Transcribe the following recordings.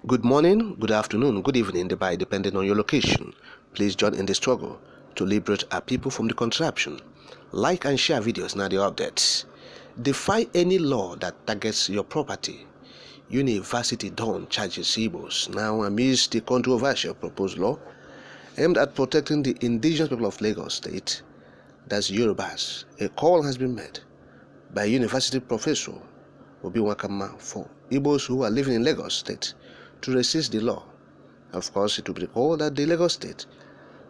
Good morning, good afternoon, good evening, depending on your location. Please join in the struggle to liberate our people from the contraption. Like and share videos, now the updates. Defy any law that targets your property. University Dawn charges Igbos now amidst the controversial proposed law aimed at protecting the indigenous people of Lagos State, that's Yorubas. A call has been made by University Professor Obiwakama for Igbos who are living in Lagos State to resist the law. Of course, it will be recalled that the Lagos State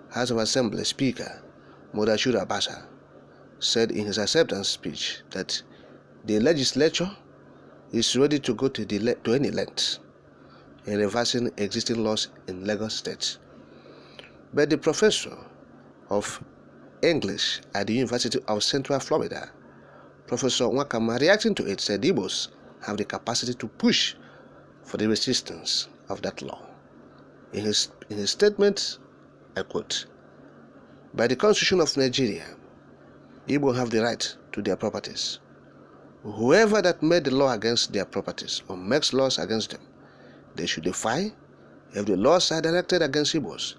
House of Assembly Speaker Modashiru Abasa said in his acceptance speech that the legislature is ready to go to any length in reversing existing laws in Lagos State. But the professor of English at the University of Central Florida, Professor Wakama, reacting to it, said Igbos have the capacity to push for the resistance of that law. In his statement, I quote, "By the Constitution of Nigeria, Igbo have the right to their properties. Whoever that made the law against their properties or makes laws against them, they should defy. If the laws are directed against Igbos,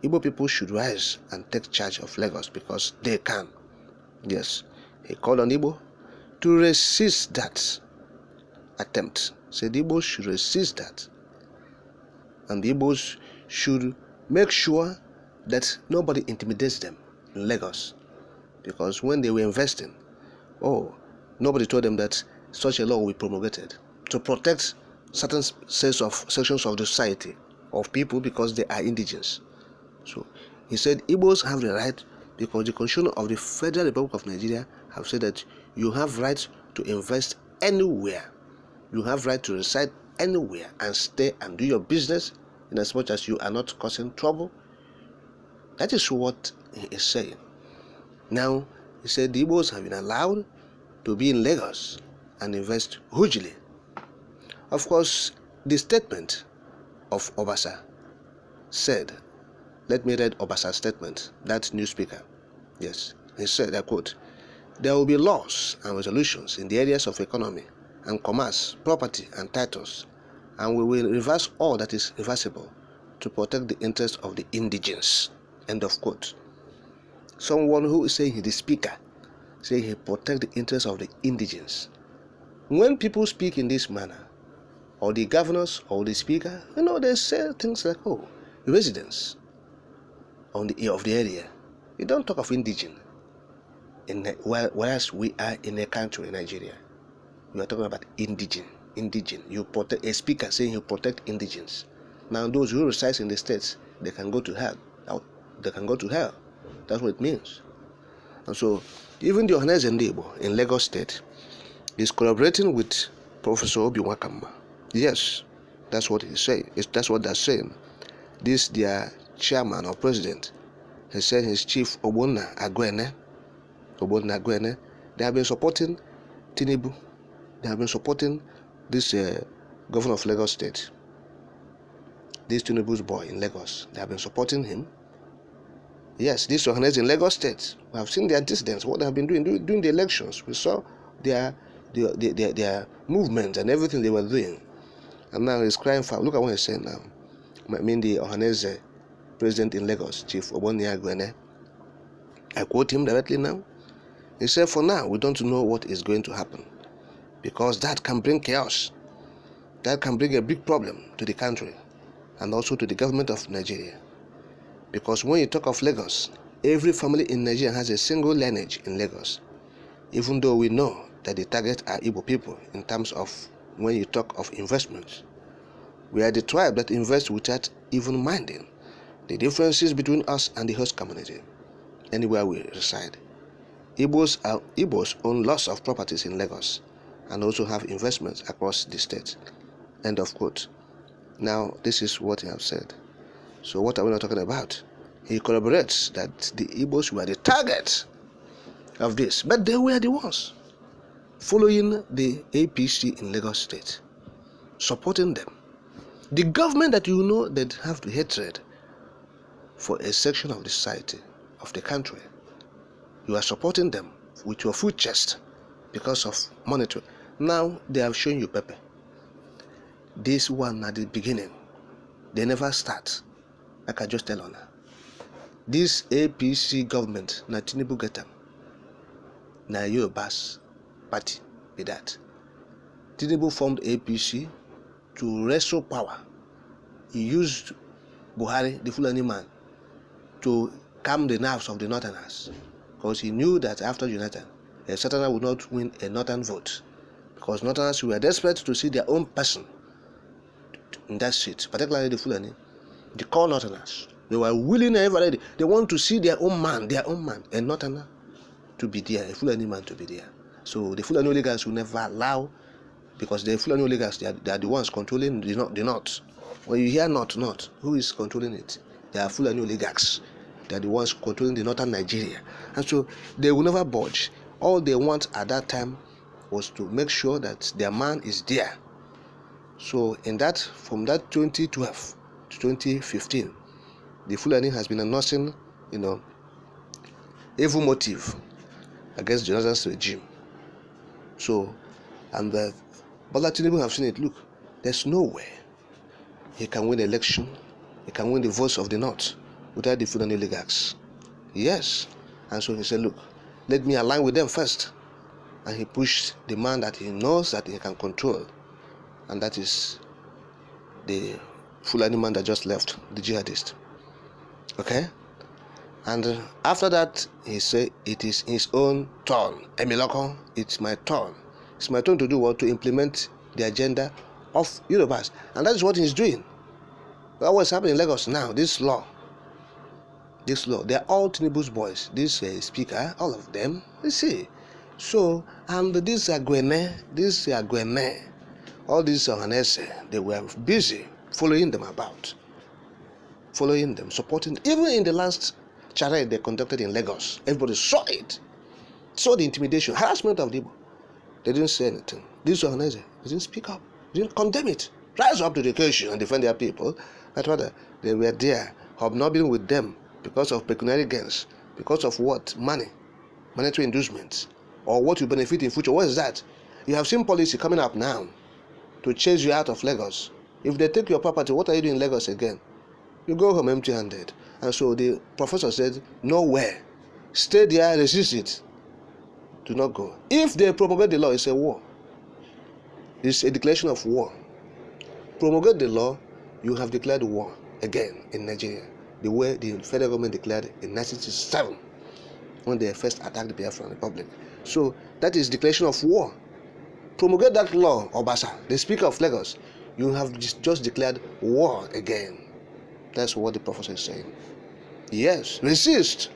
Igbo people should rise and take charge of Lagos because they can." Yes, he called on Igbo to resist that attempt. Said the Igbos should resist that. And the Igbos should make sure that nobody intimidates them in Lagos. Because when they were investing, nobody told them that such a law will be promulgated to protect certain sections of the society, of people, because they are indigenous. So he said Igbos have the right, because the Constitution of the Federal Republic of Nigeria have said that you have right to invest anywhere. You have right to reside anywhere and stay and do your business in as much as you are not causing trouble. That is what he is saying. Now, he said the Igbos have been allowed to be in Lagos and invest hugely. Of course, the statement of Obasa said, let me read Obasa's statement, that new speaker. Yes, he said, I quote, "There will be laws and resolutions in the areas of economy and commerce, property and titles, and we will reverse all that is reversible to protect the interests of the indigenes." End of quote. Someone who is saying he's the speaker, saying he protect the interests of the indigenes. When people speak in this manner, or the governors or the speaker, they say things like, residents of the area. You don't talk of indigene, whereas we are in a country, in Nigeria. You are talking about indigene. You protect a speaker saying you protect indigenes. Now those who reside in the states, they can go to hell. That's what it means. And so even the Ndigbo in Lagos State is collaborating with Professor Obiwakama. Yes, that's what he's saying. That's what they're saying. This their chairman or president, he said his chief Obonna Agwene, they have been supporting Tinubu. They have been supporting this governor of Lagos State, this Tinubu's boy in Lagos. They have been supporting him. Yes, these organizations in Lagos State, we have seen their dissidents, what they have been doing during the elections. We saw their movement and everything they were doing. And now he's crying for, look at what he's saying now. I mean the Ohanese president in Lagos, Chief Obonna Agwene. I quote him directly now. He said, "For now, we don't know what is going to happen, because that can bring chaos. That can bring a big problem to the country and also to the government of Nigeria. Because when you talk of Lagos, every family in Nigeria has a single lineage in Lagos, even though we know that the target are Igbo people in terms of when you talk of investments. We are the tribe that invests without even minding the differences between us and the host community, anywhere we reside. Igbos own lots of properties in Lagos and also have investments across the state." End of quote. Now, this is what he has said. So what are we not talking about? He corroborates that the Igbos were the target of this, but they were the ones following the APC in Lagos State, supporting them. The government that have the hatred for a section of the society, of the country, you are supporting them with your full chest because of monetary. Now they have shown you pepper. this one at the beginning. They never start. I can just tell on her. This APC government, na Tinubu get them. Na Yorùbás party be that. Tinubu formed APC to wrestle power. He used Buhari, the Fulani man, to calm the nerves of the Northerners, because he knew that after Jonathan, a Southerner would not win a Northern vote, because Northerners were desperate to see their own person in that seat, particularly the Fulani, the core Northerners. They were willing and ready. They want to see their own man, a Northerner to be there, a Fulani man to be there. So the Fulani oligarchs will never allow, because the Fulani oligarchs, they are the ones controlling the North. When you hear North, who is controlling it? They are Fulani oligarchs. They are the ones controlling the northern Nigeria. And so they will never budge. All they want at that time was to make sure that their man is there. So from that 2012 to 2015, the Fulani has been announcing, evil motive against Jonathan's regime. So, and Bola Tinubu have seen it. Look, there's no way he can win the election, he can win the votes of the North without the Fulani oligarchs. Yes. And so he said, look, let me align with them first. And he pushed the man that he knows that he can control. And that is the Fulani man that just left, the jihadist. Okay? And after that, he said, it is his own turn. Emiloko, it's my turn. It's my turn to do what? To implement the agenda of Yorùbás. And that is what he's doing. What was happening in Lagos now, this law, they are all Tinubu's boys. This speaker, all of them, you see. So, and this Agwene, all these Ohanese, they were busy following them about. Following them, supporting. Even in the last charade they conducted in Lagos, everybody saw it. Saw the intimidation, harassment of the Igbo. They didn't say anything. These Ohanese, they didn't speak up. They didn't condemn it. Rise up to the occasion and defend their people. But rather, they were there, hobnobbing with them because of pecuniary gains, because of what? Money, monetary inducements, or what you benefit in future. What is that? You have seen policy coming up now to chase you out of Lagos. If they take your property, what are you doing in Lagos again? You go home empty-handed. And so the professor said, nowhere. Stay there, resist it. Do not go. If they promulgate the law, it's a war. It's a declaration of war. Promulgate the law, you have declared war again in Nigeria, the way the federal government declared in 1967 when they first attacked the Biafran Republic. So that is declaration of war. Promulgate that law, Obasa, the Speaker of Lagos, you have just declared war again. That's what the professor is saying. Yes, resist.